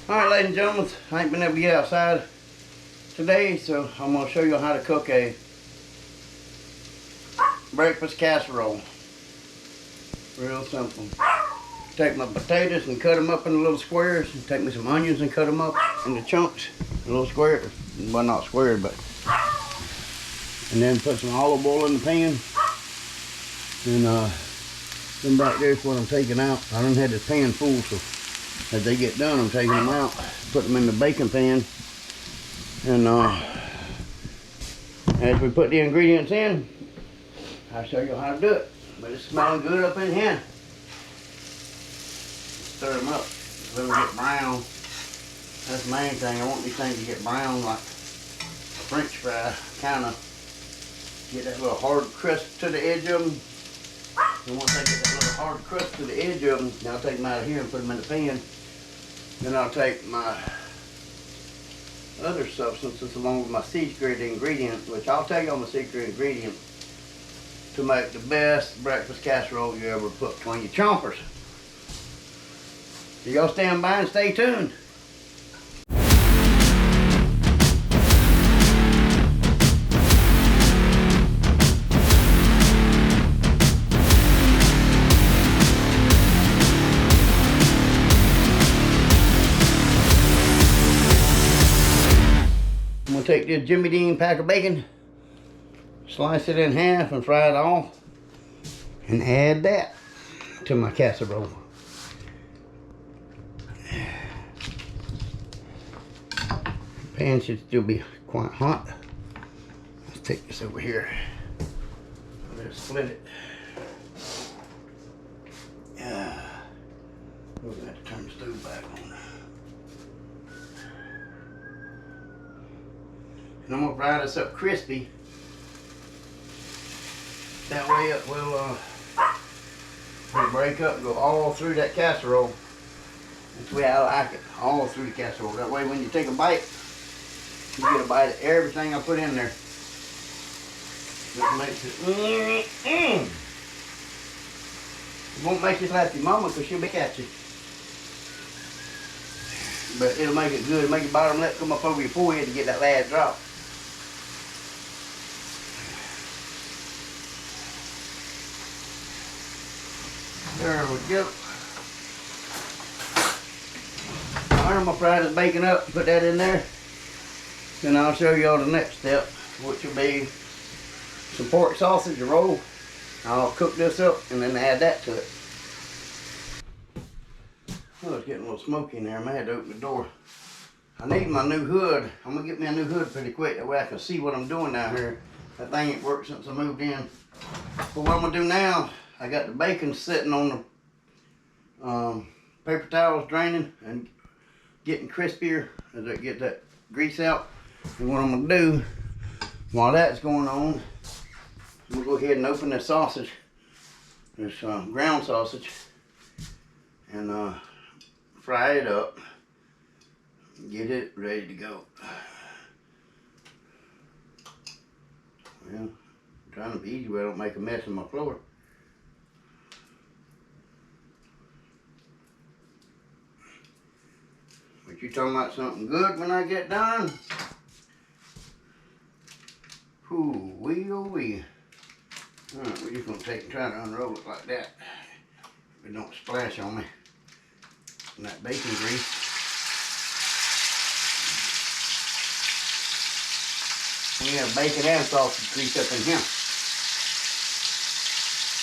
Alright, ladies and gentlemen, I ain't been able to get outside today, so I'm going to show you how to cook a breakfast casserole. Real simple. Take my potatoes and cut them up into little squares. And take me some onions and cut them up into chunks, little squares. Well, not squares, but. And then put some olive oil in the pan. And them back there's what I'm taking out. I done had this pan full, so as they get done, I'm taking them out, put them in the baking pan, and as we put the ingredients in, I'll show you how to do it. But it's smelling good up in here. Stir them up, let them get brown. That's the main thing. I want these things to get brown like French fry, kind of get that little hard crust to the edge of them. And once I get that little hard crust to the edge of them, then I'll take them out of here and put them in the pan. Then I'll take my other substances along with my secret ingredient, which I'll tell you on the secret ingredient to make the best breakfast casserole you ever put between your chompers. So y'all stand by and stay tuned. I'm going to take this Jimmy Dean pack of bacon, slice it in half and fry it off, and add that to my casserole. The pan should still be quite hot. Let's take this over here. Let's split it. Yeah. We're going to have to turn the stove back on. And I'm going to fry this up crispy. That way it will break up and go all through that casserole. That's the way I like it, all through the casserole. That way when you take a bite, you get a bite of everything I put in there. It makes it, It won't make you slap your mama because she'll be at you. But it'll make it good. It'll make your bottom lip come up over your forehead to get that last drop. There we go. Alright, I'm going to fry this bacon up and put that in there. Then I'll show you all the next step, which will be some pork sausage, a roll. I'll cook this up and then add that to it. Oh, it's getting a little smoky in there. I may have to open the door. I need my new hood. I'm going to get me a new hood pretty quick. That way I can see what I'm doing down here. That thing ain't worked since I moved in. But what I'm going to do now, I got the bacon sitting on the paper towels draining and getting crispier as I get that grease out. And what I'm going to do while that's going on, I'm going to go ahead and open this sausage, this ground sausage, and fry it up and get it ready to go. Well, I'm trying to be easy where I don't make a mess on my floor. But you talking about something good when I get done? Ooh, wee oh wee. Alright, we're just gonna try to unroll it like that. It don't splash on me. And that bacon grease. We have bacon and sausage grease up in here.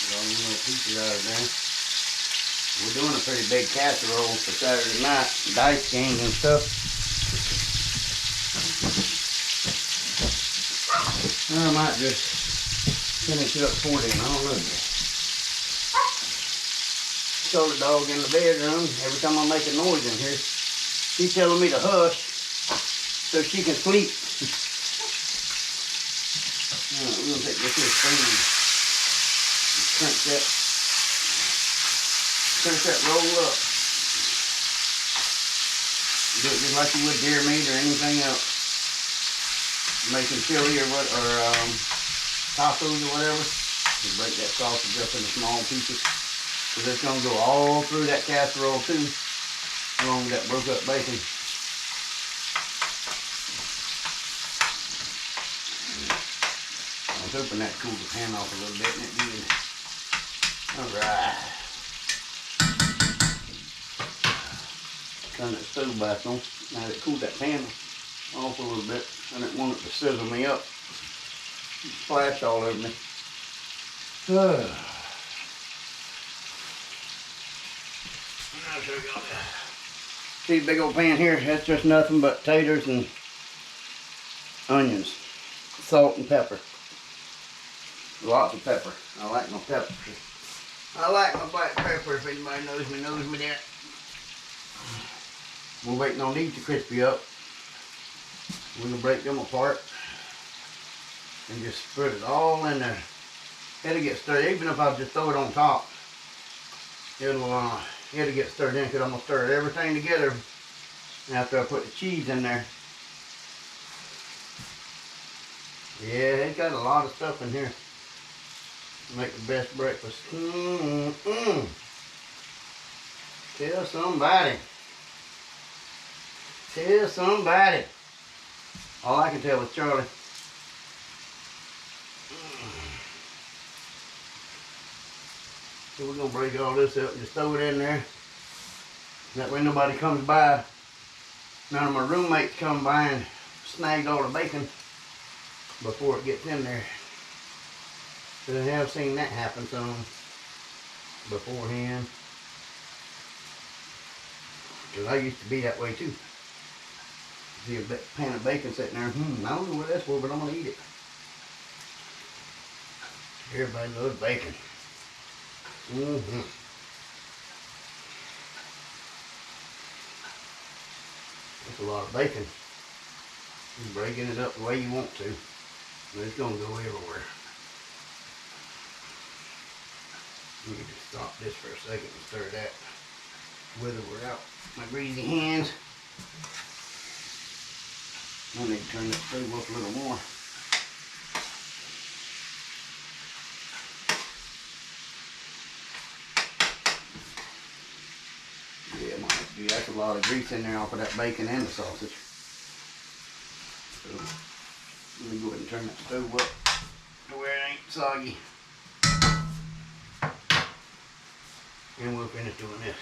Get all these little pieces out of there. We're doing a pretty big casserole for Saturday night, dice games and stuff. I might just finish it up for them, I don't know. Told the dog in the bedroom, every time I make a noise in here, she's telling me to hush so she can sleep. Alright, we're gonna take this here spoon and crunch that roll up. Do it just like you would deer meat or anything else. Making chili or what, or tacos or whatever. Just break that sausage up into small pieces. Because it's going to go all through that casserole too. along with that broke up bacon. I was hoping that cooled the pan off a little bit, and it did. Alright. Turn that stove back on. Now that it cooled that pan off a little bit. I didn't want it to sizzle me up. Splash all over me. I'll show y'all that. See the big old pan here? That's just nothing but taters and onions, salt and pepper. Lots of pepper. I like my pepper. I like my black pepper. If anybody knows me that. We're waiting on these to crispy up. We're gonna break them apart and just spread it all in there. It'll get stirred. Even if I just throw it on top, it'll get stirred in, because I'm gonna stir everything together after I put the cheese in there. Yeah, it's got a lot of stuff in here. Make the best breakfast. Tell somebody. Tell somebody. All I can tell is Charlie. So we're gonna break all this up and just throw it in there. That way nobody comes by. None of my roommates come by and snag all the bacon before it gets in there. But I have seen that happen some beforehand. Because I used to be that way too. See a pan of bacon sitting there. I don't know what that's for, but I'm going to eat it. Everybody loves bacon. That's a lot of bacon. You're breaking it up the way you want to. But it's going to go everywhere. Let me just stop this for a second and stir that whether we're out my greasy hands. I need to turn that stove up a little more. Yeah, I might have to do. That's a lot of grease in there off of that bacon and the sausage. So let me go ahead and turn that stove up to where it ain't soggy. And we'll finish doing this.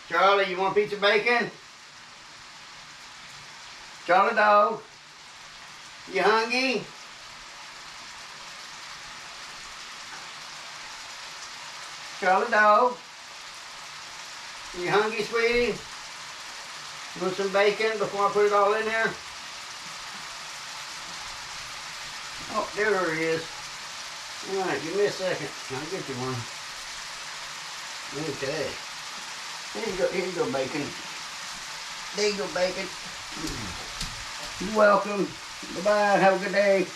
Charlie, you want a piece of bacon? Charlie dog, you hungry? Charlie dog, you hungry, sweetie? You want some bacon before I put it all in there? Oh, there he is. All right, give me a second. I'll get you one. Okay. Here you go, bacon. There you go, bacon. You're welcome. Bye-bye. Have a good day.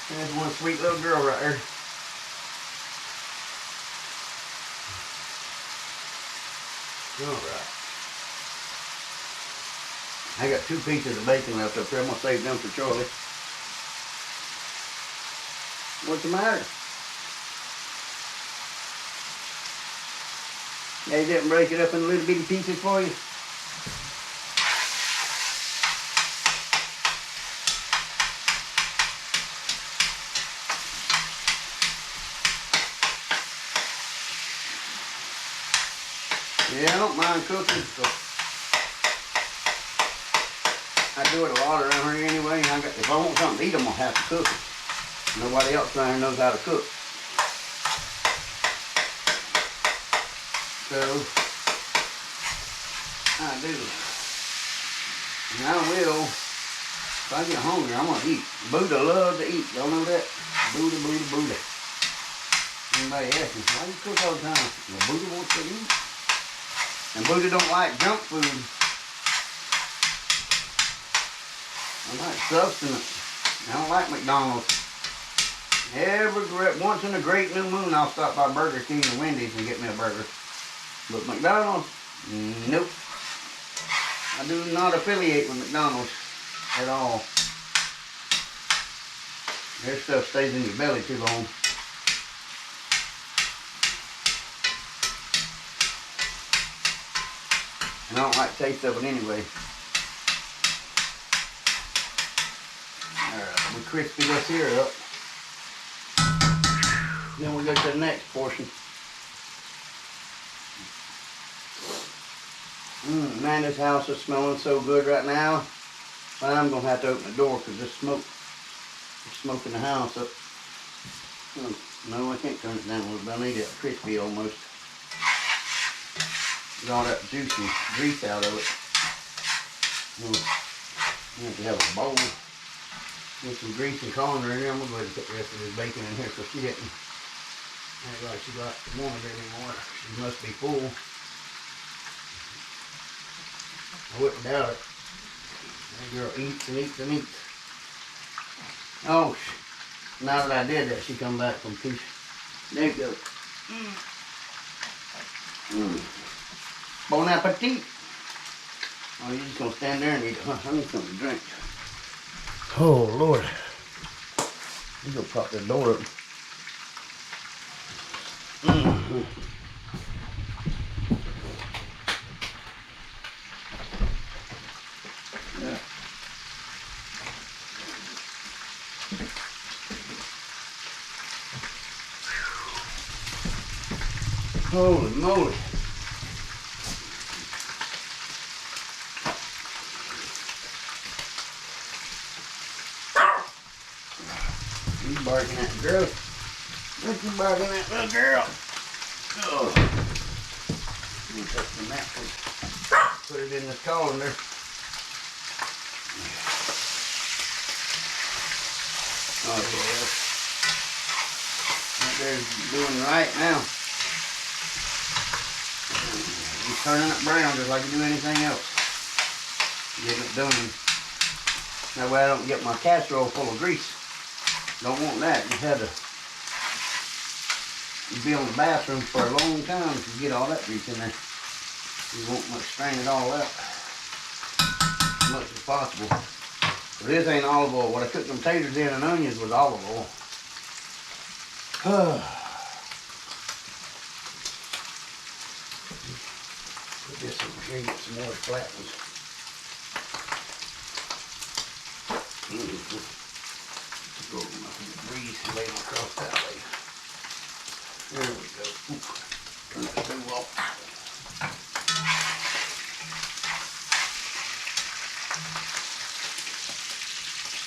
There's one sweet little girl right there. Alright. I got 2 pieces of bacon left up there. I'm going to save them for Charlie. What's the matter? They didn't break it up in little bitty pieces for you? Yeah, I don't mind cooking, so I do it a lot around here anyway. If I want something to eat, I'm going to have to cook it. Nobody else around here knows how to cook. So, I do. And I will, if I get hungry, I'm going to eat. Buddha loves to eat. Y'all know that? Buddha, Buddha, Buddha. Anybody asks me, why do you cook all the time? Well, Buddha wants to eat. And Buddha don't like junk food. I like substance. I don't like McDonald's. Once in a great new moon, I'll stop by Burger King or Wendy's and get me a burger. But McDonald's, nope. I do not affiliate with McDonald's at all. Their stuff stays in your belly too long. And I don't like the taste of it anyway. Alright, we crispy this here up. Then we go to the next portion. Man, this house is smelling so good right now. But I'm gonna have to open the door because this smoke is smoking the house up. No, I can't turn it down a little bit. I need it crispy almost. Get all that juicy grease out of it. I have to have a bowl with some grease and colander in here. I'm gonna go ahead and put the rest of this bacon in here because she didn't act like she wanted it anymore. She must be full. I wouldn't doubt it. That girl eats and eats and eats. Oh, now that I did that, she come back from peace. There you go. Bon appetit. Oh, you're just gonna stand there and eat it, huh? I need something to drink. Oh, Lord. You gonna pop that door open. Yeah. Holy moly. You barking at the girl. Look, you barking at little girl. Oh. You take the napkin. Put it in the colander. Oh yeah. That there's doing right now. You're turning it brown just like you do anything else. Getting it done. That way I don't get my casserole full of grease. Don't want that. You had to be on the bathroom for a long time if you get all that grease in there. You won't much strain it all out as much as possible. But this ain't olive oil. What I cooked them taters in and onions was olive oil. Put this over here and get some more flat ones. Go over my grease and lay them across that way. There we go. Ooh. Turn that stove off.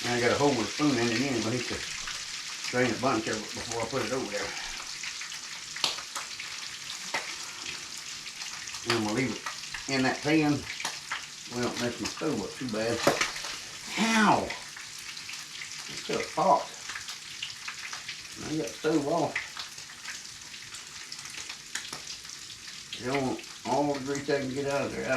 Now I got a hole with a spoon in it anyway to drain a bunch of it before I put it over there. And I'm going to leave it in that pan. We don't mess my stove up too bad. Ow! It's still a pot. I got the stove off. You don't want all the grease I can get out of there,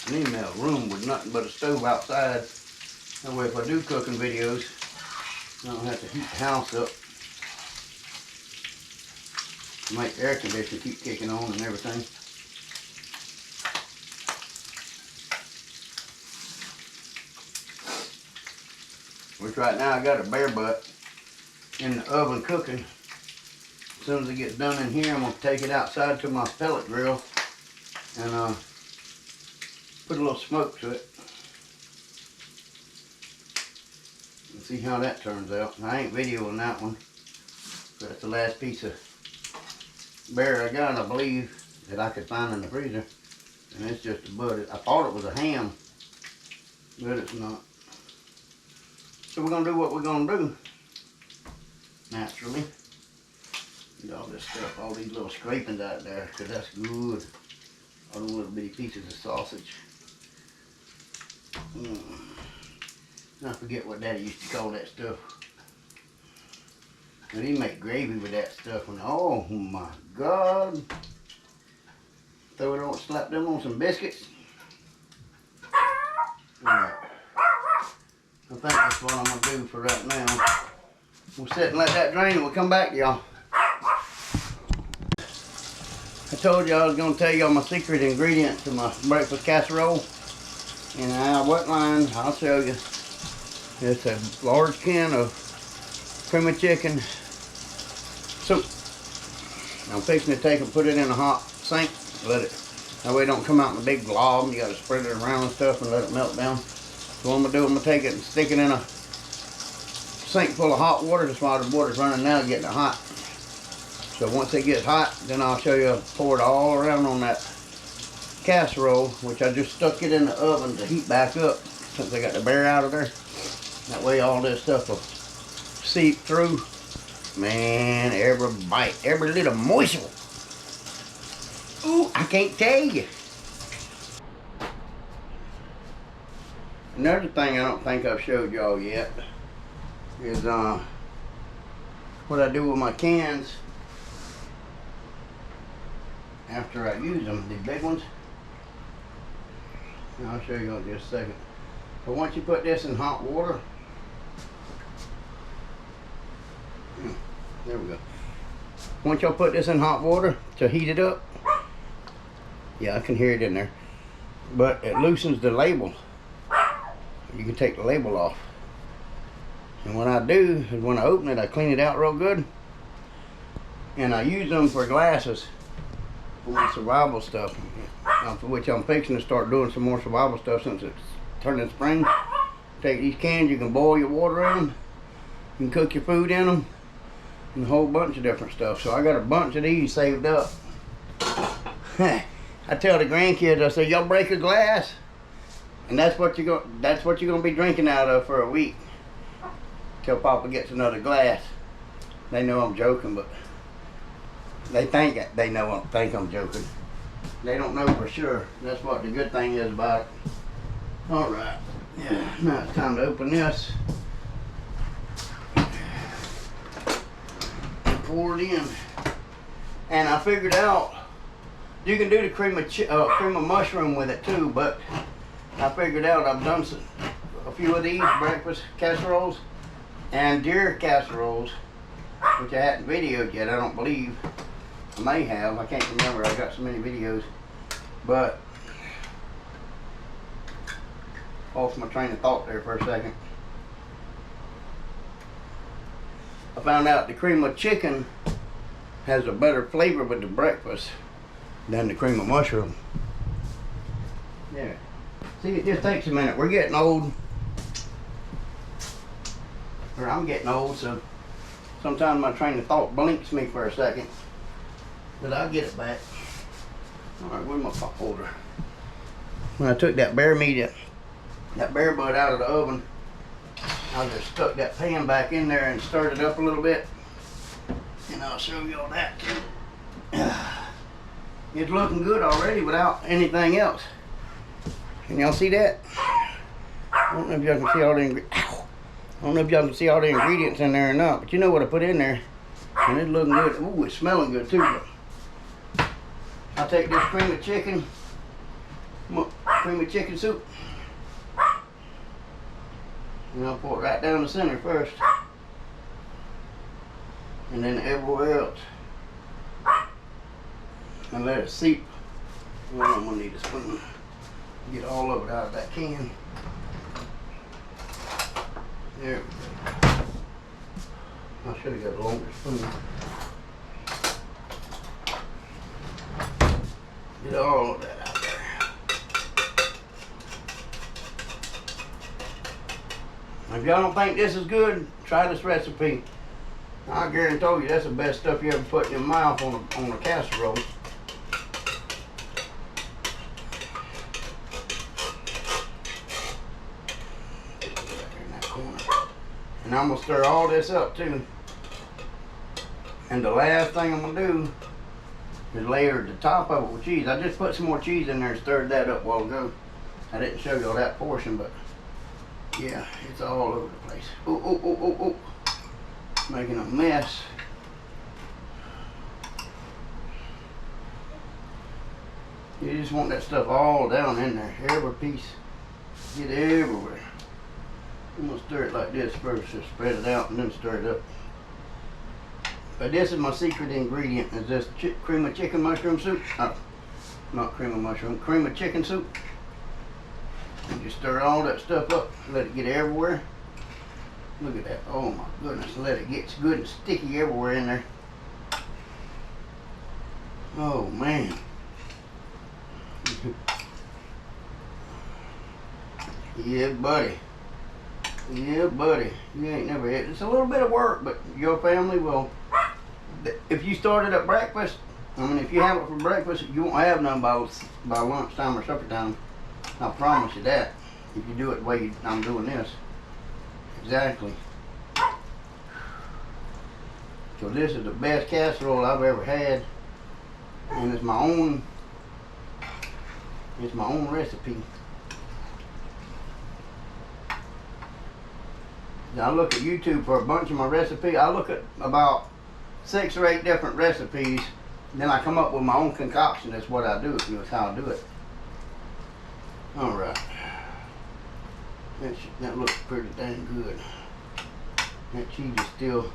I need me a room with nothing but a stove outside. That way if I do cooking videos, I don't have to heat the house up. Make the air conditioner keep kicking on and everything. Which right now I got a bare butt in the oven cooking. As soon as it gets done in here, I'm going to take it outside to my pellet grill and put a little smoke to it. And see how that turns out. I ain't videoing that one. That's the last piece of bear I got, I believe, that I could find in the freezer. And it's just a butt. I thought it was a ham, but it's not. So we're going to do what we're going to do. Naturally. Get all this stuff, all these little scrapings out there, because that's good. All the little bitty pieces of sausage. I forget what Daddy used to call that stuff. But he make gravy with that stuff. And oh my God. Throw it on, slap them on some biscuits. Alright. I think that's what I'm going to do for right now. We'll sit and let that drain and we'll come back to y'all. I told y'all I was going to tell y'all my secret ingredient to my breakfast casserole. And I wet line, I'll show you. It's a large can of cream of chicken soup. I'm fixing to take and put it in a hot sink. Let it, that way it don't come out in a big glob. You gotta spread it around and stuff and let it melt down. So what I'm gonna do, I'm gonna take it and stick it in a sink full of hot water. That's why the water's running now, getting it hot. So once it gets hot, then I'll show you, pour it all around on that casserole, which I just stuck it in the oven to heat back up since I got the bear out of there. That way all this stuff will seep through. Man, every bite, every little morsel. Ooh, I can't tell you. Another thing I don't think I've showed y'all yet is what I do with my cans after I use them, these big ones. And I'll show you in just a second. But once you put this in hot water, there we go. Once y'all put this in hot water to heat it up, yeah, I can hear it in there, but it loosens the label. You can take the label off. And what I do is when I open it, I clean it out real good, and I use them for glasses for my survival stuff, for which I'm fixing to start doing some more survival stuff since it's turning spring. Take these cans, you can boil your water in them, you can cook your food in them, and a whole bunch of different stuff. So I got a bunch of these saved up. I tell the grandkids, I say, y'all break a glass, and that's what you're gonna be drinking out of for a week till Papa gets another glass. They know I'm joking, but they think I'm joking. They don't know for sure. That's what the good thing is about it. All right, yeah. Now it's time to open this and pour it in. And I figured out you can do the cream of mushroom with it too, but I figured out I've done a few of these breakfast casseroles and deer casseroles, which I hadn't videoed yet, I don't believe. I may have, I can't remember, I got so many videos. But, off my train of thought there for a second. I found out the cream of chicken has a better flavor with the breakfast than the cream of mushroom. Yeah. See, it just takes a minute. We're getting old. Or I'm getting old, so sometimes my train of thought blinks me for a second. But I'll get it back. Alright, where's my pot holder? When I took that bear meat, that bear butt out of the oven, I just stuck that pan back in there and stirred it up a little bit. And I'll show you all that too. It's looking good already without anything else. Can y'all see that? I don't know if y'all can see all the ingredients in there or not, but you know what I put in there. And it's looking good. Ooh, it's smelling good too. But I'll take this cream of chicken soup, and I'll pour it right down the center first, and then everywhere else, and let it seep. Well, I'm gonna need a spoon. Get all of it out of that can. There we go. I should have got a longer spoon. Get all of that out there. If y'all don't think this is good, try this recipe. I guarantee you that's the best stuff you ever put in your mouth on a casserole. And I'm gonna stir all this up too. And the last thing I'm gonna do is layer the top of it with cheese. I just put some more cheese in there and stirred that up a while ago. I didn't show you all that portion, but yeah, it's all over the place. Ooh, ooh, ooh, ooh, ooh. Making a mess. You just want that stuff all down in there. Every piece. Get everywhere. I'm going to stir it like this first. Just spread it out and then stir it up. But this is my secret ingredient. Is this cream of chicken mushroom soup. Not cream of mushroom. Cream of chicken soup. And just stir all that stuff up. Let it get everywhere. Look at that. Oh my goodness. Let it get good and sticky everywhere in there. Oh man. Yeah, buddy. Yeah, buddy. You ain't never had. It's a little bit of work, but your family will. If you started at breakfast, I mean, if you have it for breakfast, you won't have none by lunchtime or supper time. I promise you that. If you do it the way I'm doing this. Exactly. So this is the best casserole I've ever had, and it's my own. It's my own recipe. I look at YouTube for a bunch of my recipes. I look at about 6 or 8 different recipes. Then I come up with my own concoction. That's what I do. That's how I do it. All right. That looks pretty dang good. That cheese is still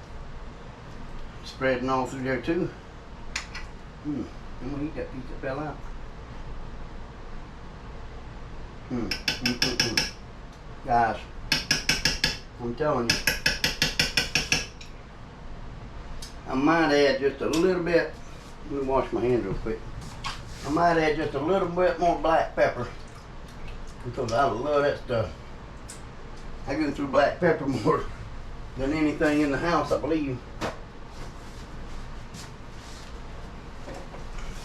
spreading all through there too. I'm gonna eat that piece that fell out. Guys, I'm telling you, I might add just a little bit. Let me wash my hands real quick. I might add just a little bit more black pepper because I love that stuff. I go through black pepper more than anything in the house, I believe.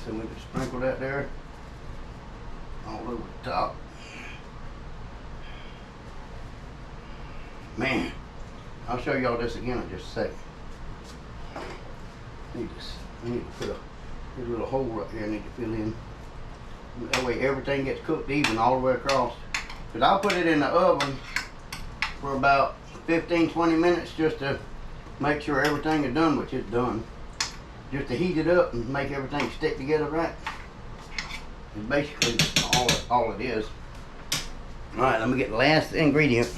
So we just sprinkle that there all over the top. Man, I'll show y'all this again in just a second. I need to put a little hole right here I need to fill in. That way everything gets cooked even all the way across. But I'll put it in the oven for about 15-20 minutes just to make sure everything is done, which it's done. Just to heat it up and make everything stick together right. It's basically all it is. Alright, let me get the last ingredient,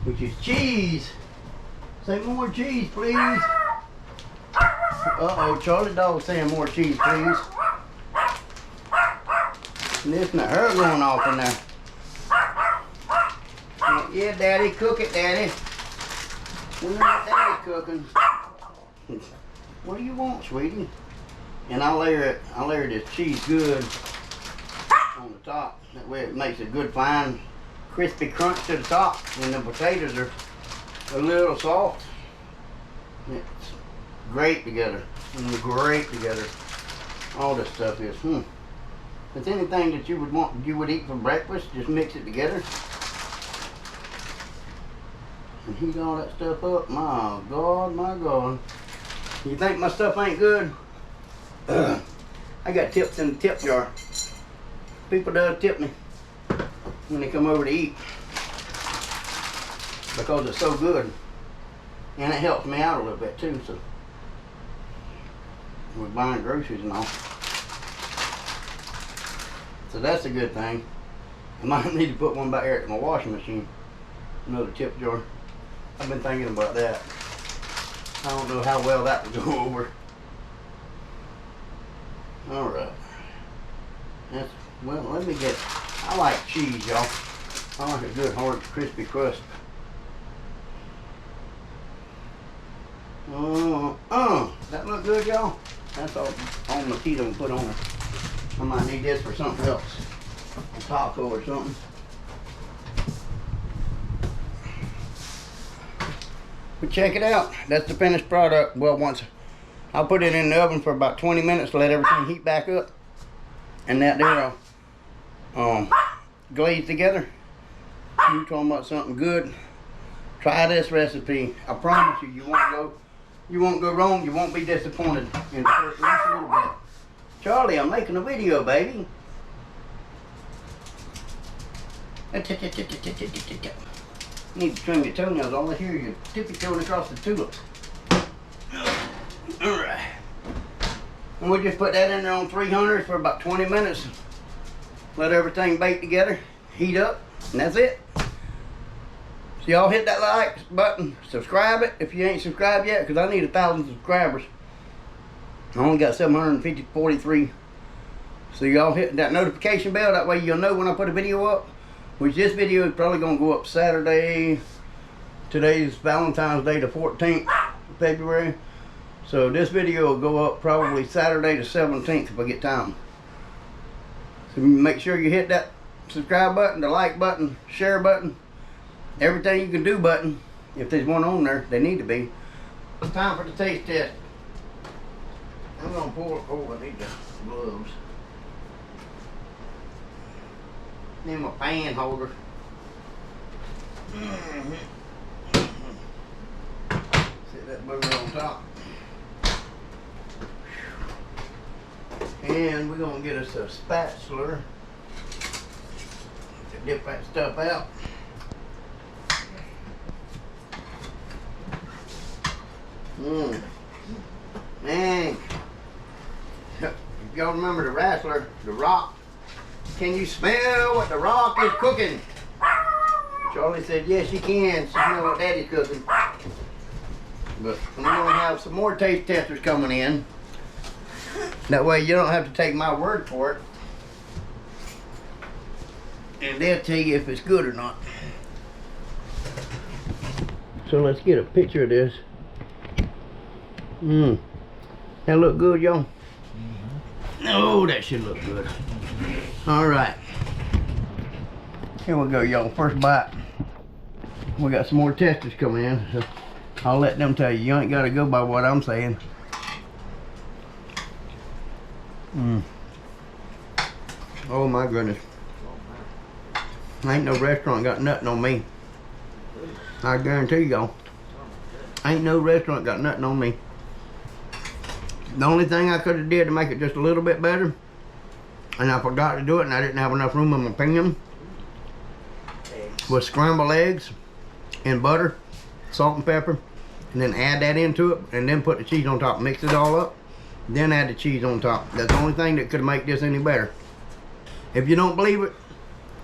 which is cheese. Say more cheese, please. Uh-oh, Charlie Dog saying more cheese, please. Listen to her going off in there. Yeah, Daddy, cook it, Daddy. When Daddy's cooking. What do you want, sweetie? And I layer this cheese good on the top. That way it makes a good fine crispy crunch to the top. And the potatoes are a little soft. It's great together. Great together. All this stuff is. If it's anything that you would eat for breakfast, just mix it together. And heat all that stuff up. My God, my God. You think my stuff ain't good? I got tips in the tip jar. People does tip me when they come over to eat because it's so good, and it helps me out a little bit too. So we're buying groceries and all, so that's a good thing. I might need to put one back here at my washing machine, another tip jar. I've been thinking about that. I don't know how well that would go over. Alright. Well, let me get, I like cheese, y'all. I like a good, hard, crispy crust. That look good, y'all? That's all on the keto and put on it. I might need this for something else. A taco or something. But check it out. That's the finished product. Well, I'll put it in the oven for about 20 minutes to let everything heat back up. And that there glaze together. You talking about something good? Try this recipe. I promise you, you won't go wrong. You won't be disappointed in the first little bit. Charlie, I'm making a video, baby. You need to trim your toenails. All I hear you tippy-toeing across the tulips. Alright. And we'll just put that in there on 300 for about 20 minutes. Let everything bake together, heat up, and that's it. So y'all hit that like button, subscribe it if you ain't subscribed yet, because I need 1,000 subscribers. I only got 743. So y'all hit that notification bell, that way you'll know when I put a video up. which this video is probably gonna go up Saturday. Today's Valentine's Day, the 14th of February. So this video will go up probably Saturday the 17th if I get time. So make sure you hit that subscribe button, the like button, share button, everything you can do button. If there's one on there, they need to be. It's time for the taste test. I'm gonna pour, oh, I need the gloves. Then my pan holder. Set that booger on top. And we're gonna get us a spatula to dip that stuff out. Man, if y'all remember the wrestler, The Rock, can you smell what The Rock is cooking? Charlie said, yes, you can smell what Daddy's cooking. But we're gonna have some more taste testers coming in. That way you don't have to take my word for it. And they'll tell you if it's good or not. So let's get a picture of this. That look good, y'all? Oh, that should look good. Alright. Here we go, y'all. First bite. We got some more testers coming in. So I'll let them tell you. You ain't got to go by what I'm saying. Oh my goodness. Ain't no restaurant got nothing on me. I guarantee y'all. Ain't no restaurant got nothing on me. The only thing I could have did to make it just a little bit better, and I forgot to do it and I didn't have enough room in my pan, was scrambled eggs and butter, salt and pepper, and then add that into it and then put the cheese on top. Mix it all up, then add the cheese on top. That's the only thing that could make this any better. If you don't believe it,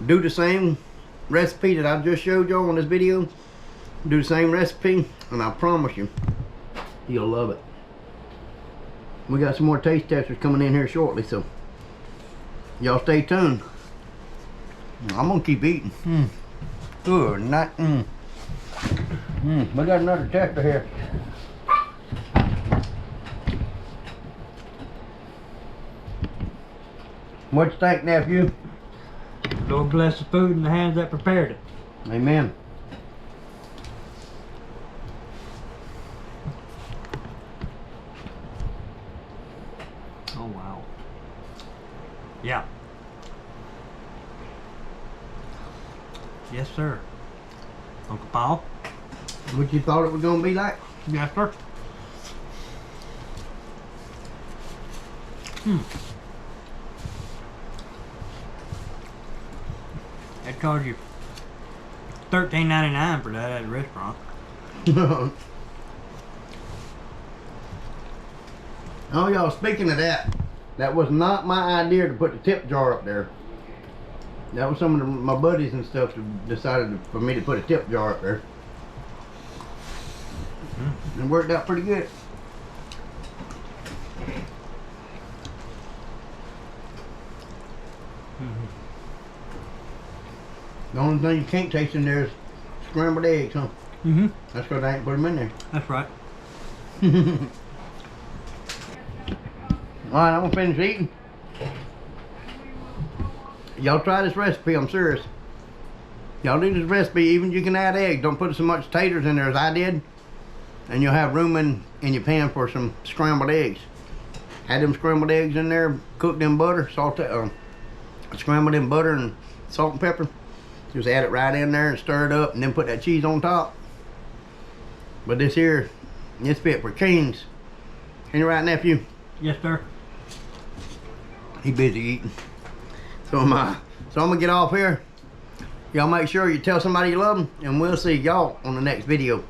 do the same recipe that I just showed y'all on this video. Do the same recipe and I promise you, you'll love it. We got some more taste testers coming in here shortly, so y'all stay tuned. I'm gonna keep eating. Good night. We got another tester here. What you think, nephew? Lord bless the food and the hands that prepared it. Amen. Oh wow. Yeah. Yes, sir. Uncle Paul? What you thought it was gonna be like? Yes, sir. That cost you $13.99 for that at a restaurant. Oh, y'all, speaking of that, that was not my idea to put the tip jar up there. That was some of my buddies and stuff that decided for me to put a tip jar up there. It worked out pretty good. The only thing you can't taste in there is scrambled eggs, huh? That's because I ain't put them in there. That's right. Alright, I'm gonna finish eating. Y'all try this recipe, I'm serious. Y'all do this recipe, even you can add eggs. Don't put so much taters in there as I did. And you'll have room in your pan for some scrambled eggs. Add them scrambled eggs in there, cook them butter, scrambled in butter and salt and pepper. Just add it right in there and stir it up and then put that cheese on top. But this here, this fit for kings. Ain't it right, nephew? Yes, sir. He busy eating. So I'm gonna get off here. Y'all make sure you tell somebody you love them, and we'll see y'all on the next video.